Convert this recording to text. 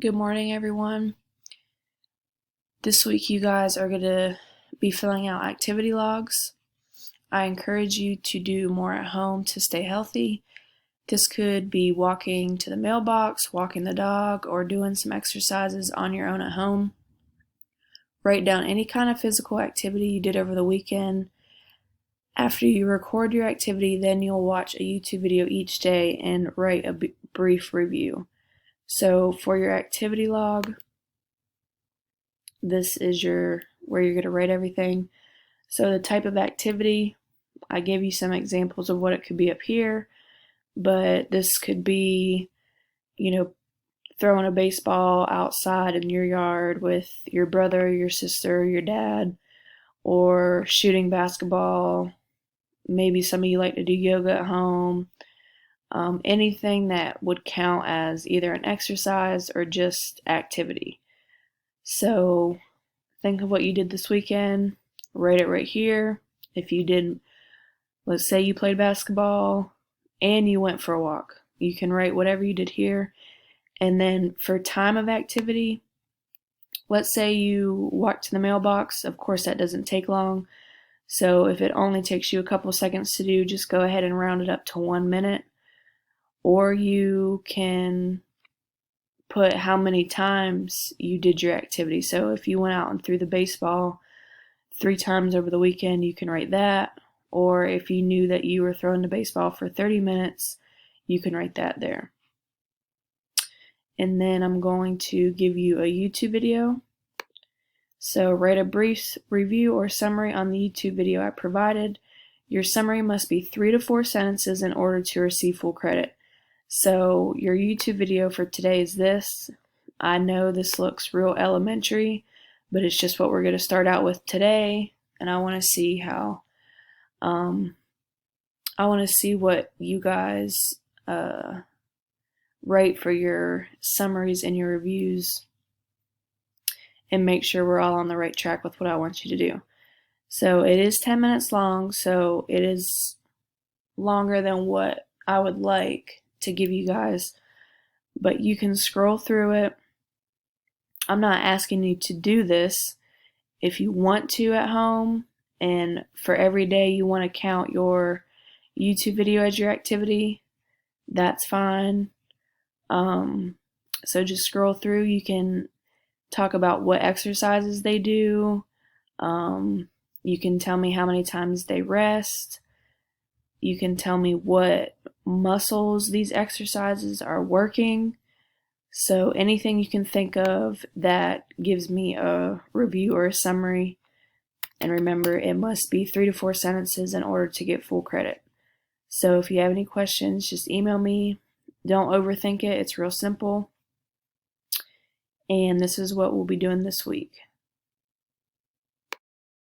Good morning, everyone. This week, you guys are going to be filling out activity logs. I encourage you to do more at home to stay healthy. This could be walking to the mailbox, walking the dog, or doing some exercises on your own at home. Write down any kind of physical activity you did over the weekend. After you record your activity, then you'll watch a YouTube video each day and write a brief review. So for your activity log, this is where you're going to write everything. So the type of activity, I gave you some examples of what it could be up here, but this could be, throwing a baseball outside in your yard with your brother, your sister, your dad, or shooting basketball. Maybe some of you like to do yoga at home. Anything that would count as either an exercise or just activity. So think of what you did this weekend, write it right here. If you did, let's say you played basketball and you went for a walk, you can write whatever you did here. And then for time of activity, let's say you walked to the mailbox. Of course, that doesn't take long. So if it only takes you a couple seconds to do, just go ahead and round it up to 1 minute. Or you can put how many times you did your activity. So if you went out and threw the baseball 3 times over the weekend, you can write that. Or if you knew that you were throwing the baseball for 30 minutes, you can write that there. And then I'm going to give you a YouTube video. So write a brief review or summary on the YouTube video I provided. Your summary must be 3 to 4 sentences in order to receive full credit. So your YouTube video for today is this. I know this looks real elementary, but it's just what we're going to start out with today. And I want to see what you guys write for your summaries and your reviews, and make sure we're all on the right track with what I want you to do. So it is 10 minutes long, so it is longer than what I would like to give you guys, but you can scroll through it. I'm not asking you to do this. If you want to at home, and for every day you want to count your YouTube video as your activity, that's fine. So just scroll through. You can talk about what exercises they do. You can tell me how many times they rest. You can tell me what muscles these exercises are working. So anything you can think of that gives me a review or a summary. And remember, it must be 3 to 4 sentences in order to get full credit. So if you have any questions, just email me. Don't overthink it. It's real simple. And this is what we'll be doing this week.